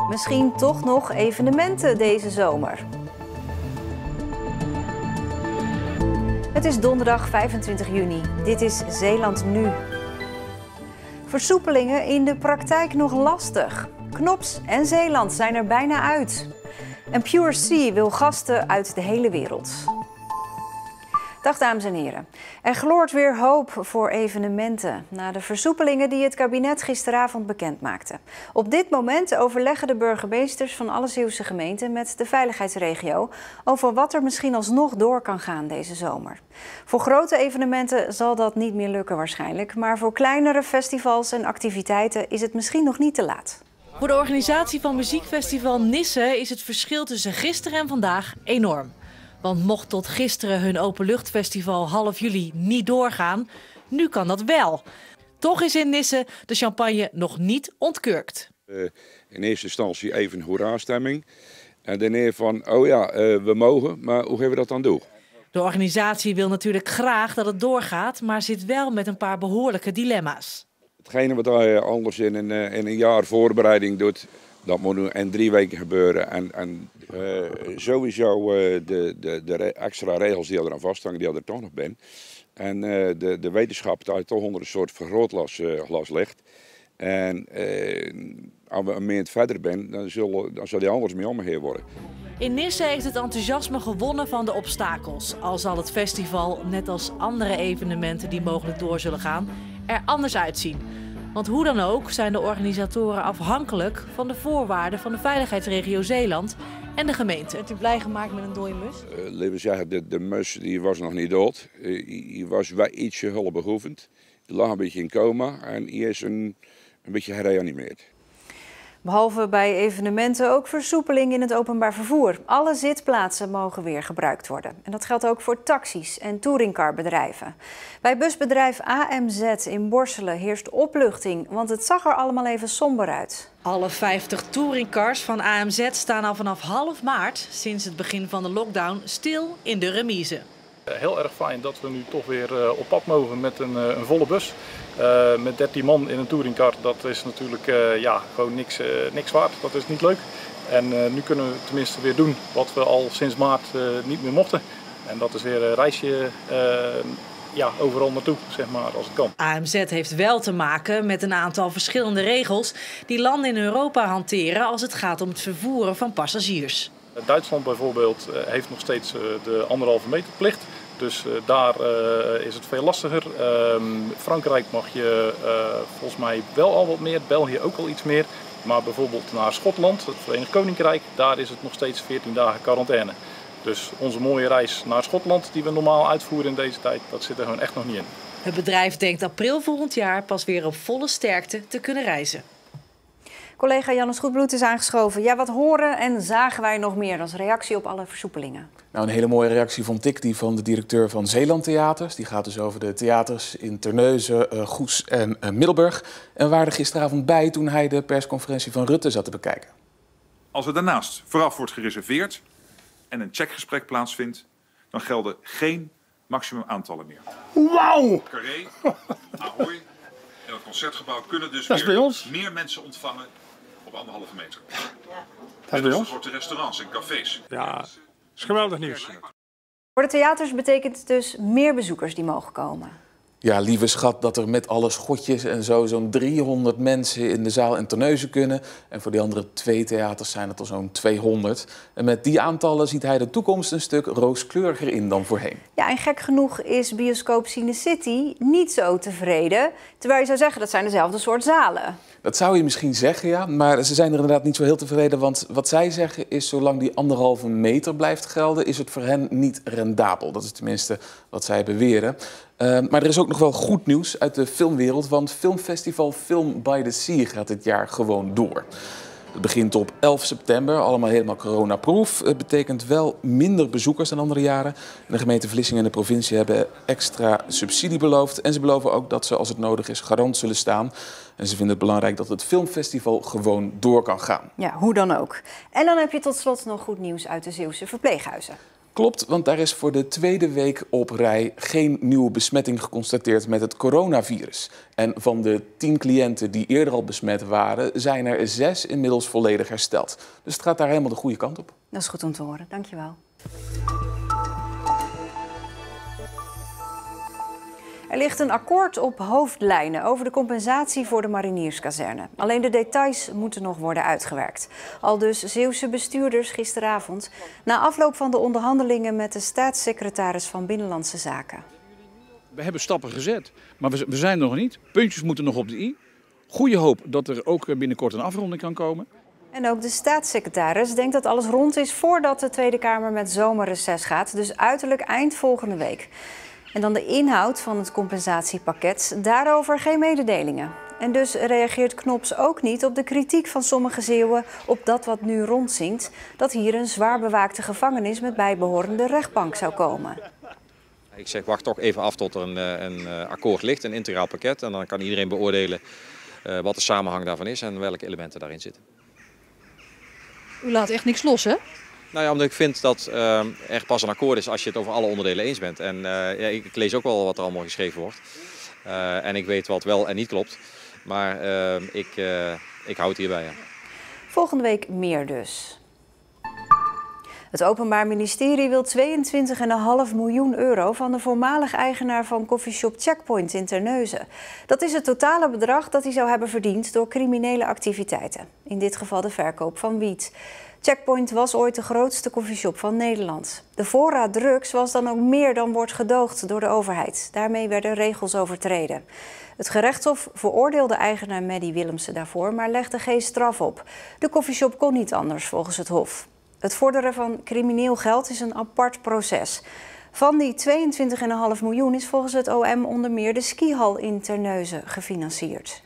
Misschien toch nog evenementen deze zomer. Het is donderdag 25 juni. Dit is Zeeland Nu. Versoepelingen in de praktijk nog lastig. Knops en Zeeland zijn er bijna uit. En Pure Sea wil gasten uit de hele wereld. Dag dames en heren. Er gloort weer hoop voor evenementen na de versoepelingen die het kabinet gisteravond bekendmaakte. Op dit moment overleggen de burgemeesters van alle Zeeuwse gemeenten met de veiligheidsregio over wat er misschien alsnog door kan gaan deze zomer. Voor grote evenementen zal dat niet meer lukken waarschijnlijk, maar voor kleinere festivals en activiteiten is het misschien nog niet te laat. Voor de organisatie van muziekfestival Nisse is het verschil tussen gisteren en vandaag enorm. Want mocht tot gisteren hun openluchtfestival half juli niet doorgaan, nu kan dat wel. Toch is in Nisse de champagne nog niet ontkurkt. In eerste instantie even een hoera-stemming. En daarna van, oh ja, we mogen, maar hoe gaan we dat dan doen? De organisatie wil natuurlijk graag dat het doorgaat, maar zit wel met een paar behoorlijke dilemma's. Hetgene wat hij anders in een jaar voorbereiding doet, dat moet nu in 3 weken gebeuren. En sowieso de extra regels die eraan vasthangen, die er toch nog ben. En de wetenschap die toch onder een soort vergrootglas ligt. En als we een maand verder zijn, dan zal die anders mee omgeheerd worden. In Nisse heeft het enthousiasme gewonnen van de obstakels. Al zal het festival, net als andere evenementen die mogelijk door zullen gaan, er anders uitzien. Want hoe dan ook zijn de organisatoren afhankelijk van de voorwaarden van de veiligheidsregio Zeeland en de gemeente. Bent u blij gemaakt met een dode mus? Laten we zeggen, de mus die was nog niet dood. Hij was wel ietsje hulpbehoevend. Hij lag een beetje in coma en hij is een beetje gereanimeerd. Behalve bij evenementen ook versoepeling in het openbaar vervoer. Alle zitplaatsen mogen weer gebruikt worden. En dat geldt ook voor taxis en touringcarbedrijven. Bij busbedrijf AMZ in Borselen heerst opluchting, want het zag er allemaal even somber uit. Alle 50 touringcars van AMZ staan al vanaf half maart, sinds het begin van de lockdown, stil in de remise. Heel erg fijn dat we nu toch weer op pad mogen met een volle bus. Met 13 man in een touringcar, dat is natuurlijk gewoon niks waard. Dat is niet leuk. En nu kunnen we tenminste weer doen wat we al sinds maart niet meer mochten. En dat is weer een reisje overal naartoe, zeg maar, als het kan. AMZ heeft wel te maken met een aantal verschillende regels die landen in Europa hanteren als het gaat om het vervoeren van passagiers. Duitsland bijvoorbeeld heeft nog steeds de 1,5 meter plicht. Dus daar is het veel lastiger. Frankrijk mag je volgens mij wel al wat meer, België ook al iets meer. Maar bijvoorbeeld naar Schotland, het Verenigd Koninkrijk, daar is het nog steeds 14 dagen quarantaine. Dus onze mooie reis naar Schotland die we normaal uitvoeren in deze tijd, dat zit er gewoon echt nog niet in. Het bedrijf denkt april volgend jaar pas weer op volle sterkte te kunnen reizen. Collega Jannes Goedbloed is aangeschoven. Ja, wat horen en zagen wij nog meer als reactie op alle versoepelingen? Nou, een hele mooie reactie vond ik die van de directeur van Zeeland Theaters. Die gaat dus over de theaters in Terneuzen, Goes en Middelburg. En waren er gisteravond bij toen hij de persconferentie van Rutte zat te bekijken. Als er daarnaast vooraf wordt gereserveerd en een checkgesprek plaatsvindt, dan gelden geen maximum aantallen meer. Wauw! Carré, Ahoy en het Concertgebouw kunnen dus weer meer mensen ontvangen op 1,5 meter. Dat is bij ons. Voor de restaurants en cafés. Ja, dat is geweldig nieuws. Voor de theaters betekent het dus meer bezoekers die mogen komen. Ja, lieve schat, dat er met alle schotjes en zo zo'n 300 mensen in de zaal in Terneuzen kunnen. En voor die andere 2 theaters zijn het al zo'n 200. En met die aantallen ziet hij de toekomst een stuk rooskleuriger in dan voorheen. Ja, en gek genoeg is bioscoop Cinecity niet zo tevreden. Terwijl je zou zeggen, dat zijn dezelfde soort zalen. Dat zou je misschien zeggen, ja. Maar ze zijn er inderdaad niet zo heel tevreden. Want wat zij zeggen is, zolang die 1,5 meter blijft gelden, is het voor hen niet rendabel. Dat is tenminste wat zij beweren. Maar er is ook nog wel goed nieuws uit de filmwereld. Want filmfestival Film by the Sea gaat dit jaar gewoon door. Het begint op 11 september, allemaal helemaal coronaproof. Het betekent wel minder bezoekers dan andere jaren. De gemeente Vlissingen en de provincie hebben extra subsidie beloofd. En ze beloven ook dat ze, als het nodig is, garant zullen staan. En ze vinden het belangrijk dat het filmfestival gewoon door kan gaan. Ja, hoe dan ook. En dan heb je tot slot nog goed nieuws uit de Zeeuwse verpleeghuizen. Klopt, want daar is voor de tweede week op rij geen nieuwe besmetting geconstateerd met het coronavirus. En van de 10 cliënten die eerder al besmet waren, zijn er 6 inmiddels volledig hersteld. Dus het gaat daar helemaal de goede kant op. Dat is goed om te horen, dankjewel. Er ligt een akkoord op hoofdlijnen over de compensatie voor de marinierskazerne. Alleen de details moeten nog worden uitgewerkt. Aldus Zeeuwse bestuurders gisteravond, na afloop van de onderhandelingen met de staatssecretaris van Binnenlandse Zaken. We hebben stappen gezet, maar we zijn er nog niet. Puntjes moeten nog op de i. Goeie hoop dat er ook binnenkort een afronding kan komen. En ook de staatssecretaris denkt dat alles rond is voordat de Tweede Kamer met zomerreces gaat. Dus uiterlijk eind volgende week. En dan de inhoud van het compensatiepakket, daarover geen mededelingen. En dus reageert Knops ook niet op de kritiek van sommige Zeeuwen op dat wat nu rondzinkt, dat hier een zwaar bewaakte gevangenis met bijbehorende rechtbank zou komen. Ik zeg, wacht toch even af tot er een akkoord ligt, een integraal pakket. En dan kan iedereen beoordelen wat de samenhang daarvan is en welke elementen daarin zitten. U laat echt niks los, hè? Nou ja, omdat ik vind dat er pas een akkoord is als je het over alle onderdelen eens bent. En ja, ik lees ook wel wat er allemaal geschreven wordt. En ik weet wat wel en niet klopt. Maar ik hou het hierbij. Ja. Volgende week meer dus. Het Openbaar Ministerie wil 22,5 miljoen euro van de voormalig eigenaar van coffeeshop Checkpoint in Terneuzen. Dat is het totale bedrag dat hij zou hebben verdiend door criminele activiteiten. In dit geval de verkoop van wiet. Checkpoint was ooit de grootste coffeeshop van Nederland. De voorraad drugs was dan ook meer dan wordt gedoogd door de overheid. Daarmee werden regels overtreden. Het gerechtshof veroordeelde eigenaar Maddie Willemsen daarvoor, maar legde geen straf op. De coffeeshop kon niet anders volgens het hof. Het vorderen van crimineel geld is een apart proces. Van die 22,5 miljoen is volgens het OM onder meer de skihal in Terneuzen gefinancierd.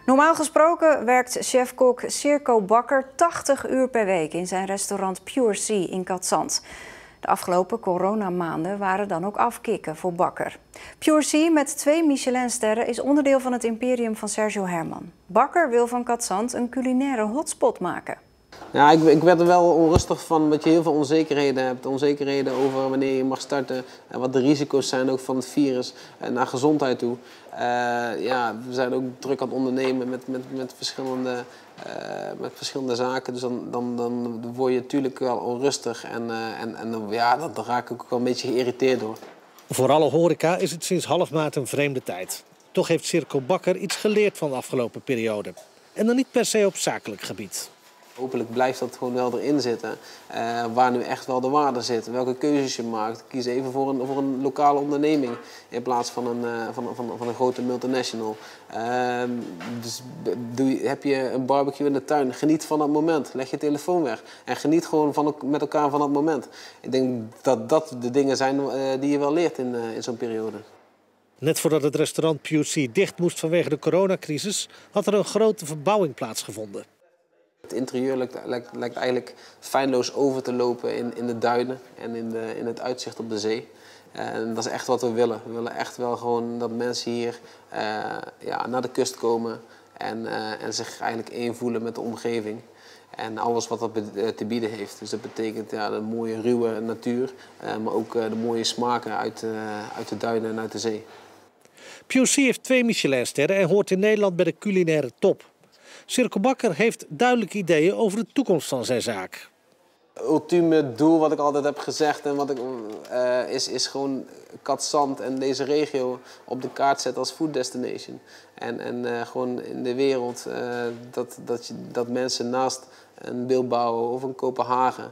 Normaal gesproken werkt chef-kok Circo Bakker 80 uur per week in zijn restaurant Pure Sea in Katzand. De afgelopen coronamaanden waren dan ook afkicken voor Bakker. Pure Sea met 2 Michelinsterren is onderdeel van het imperium van Sergio Herman. Bakker wil van Katzand een culinaire hotspot maken. Ja, ik werd er wel onrustig van, omdat je heel veel onzekerheden hebt. Onzekerheden over wanneer je mag starten en wat de risico's zijn ook van het virus naar gezondheid toe. Ja, we zijn ook druk aan het ondernemen met verschillende zaken. Dus dan word je natuurlijk wel onrustig en ja, daar raak ik ook wel een beetje geïrriteerd door. Voor alle horeca is het sinds half maart een vreemde tijd. Toch heeft Circo Bakker iets geleerd van de afgelopen periode. En dan niet per se op zakelijk gebied. Hopelijk blijft dat gewoon wel erin zitten, waar nu echt wel de waarde zit. Welke keuzes je maakt. Kies even voor een lokale onderneming in plaats van een grote multinational. Dus heb je een barbecue in de tuin, geniet van dat moment. Leg je telefoon weg en geniet gewoon met elkaar van dat moment. Ik denk dat dat de dingen zijn die je wel leert in zo'n periode. Net voordat het restaurant Pure Sea dicht moest vanwege de coronacrisis, had er een grote verbouwing plaatsgevonden. Het interieur lijkt eigenlijk feilloos over te lopen in de duinen en in het uitzicht op de zee. En dat is echt wat we willen. We willen echt wel gewoon dat mensen hier naar de kust komen en zich eigenlijk één voelen met de omgeving. En alles wat dat te bieden heeft. Dus dat betekent de mooie ruwe natuur, maar ook de mooie smaken uit de duinen en uit de zee. Pure Sea heeft 2 Michelinsterren en hoort in Nederland bij de culinaire top. Circo Bakker heeft duidelijke ideeën over de toekomst van zijn zaak. Het ultieme doel wat ik altijd heb gezegd en is gewoon Katzand en deze regio op de kaart zetten als food destination. En gewoon in de wereld dat mensen naast een Bilbao of een Kopenhagen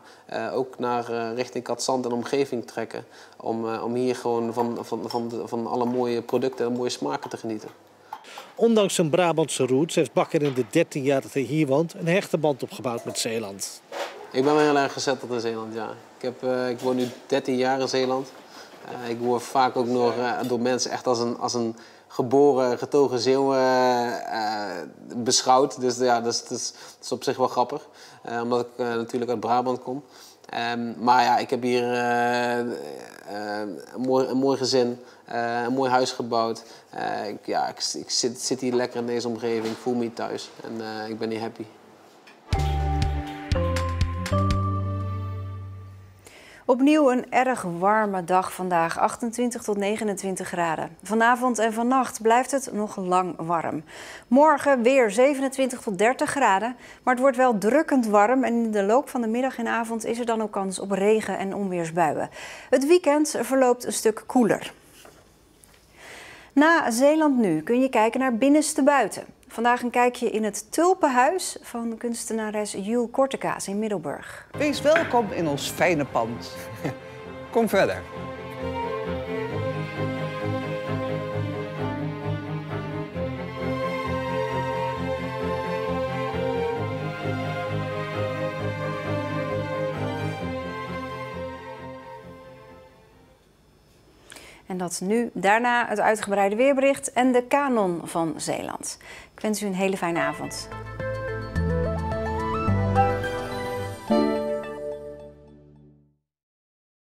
ook naar richting Katzand en omgeving trekken. Om hier gewoon van alle mooie producten en mooie smaken te genieten. Ondanks zijn Brabantse roots heeft Bakker in de 13 jaar dat hij hier woont een hechte band opgebouwd met Zeeland. Ik ben wel heel erg gezetteld in Zeeland, ja. Ik woon nu 13 jaar in Zeeland. Ik word vaak ook nog door mensen echt als een geboren, getogen Zeeuw beschouwd. Dus ja, dat is op zich wel grappig. Omdat ik natuurlijk uit Brabant kom. Maar ja, ik heb hier een mooi gezin, een mooi huis gebouwd. Ik zit hier lekker in deze omgeving, ik voel me thuis en ik ben hier happy. Opnieuw een erg warme dag vandaag, 28 tot 29 graden. Vanavond en vannacht blijft het nog lang warm. Morgen weer 27 tot 30 graden, maar het wordt wel drukkend warm. En in de loop van de middag en avond is er dan ook kans op regen- en onweersbuien. Het weekend verloopt een stuk koeler. Na Zeeland Nu kun je kijken naar Binnenste Buiten. Vandaag een kijkje in het Tulpenhuis van kunstenares Jules Kortekaas in Middelburg. Wees welkom in ons fijne pand. Kom verder. En dat nu, daarna het uitgebreide weerbericht en de kanon van Zeeland. Ik wens u een hele fijne avond.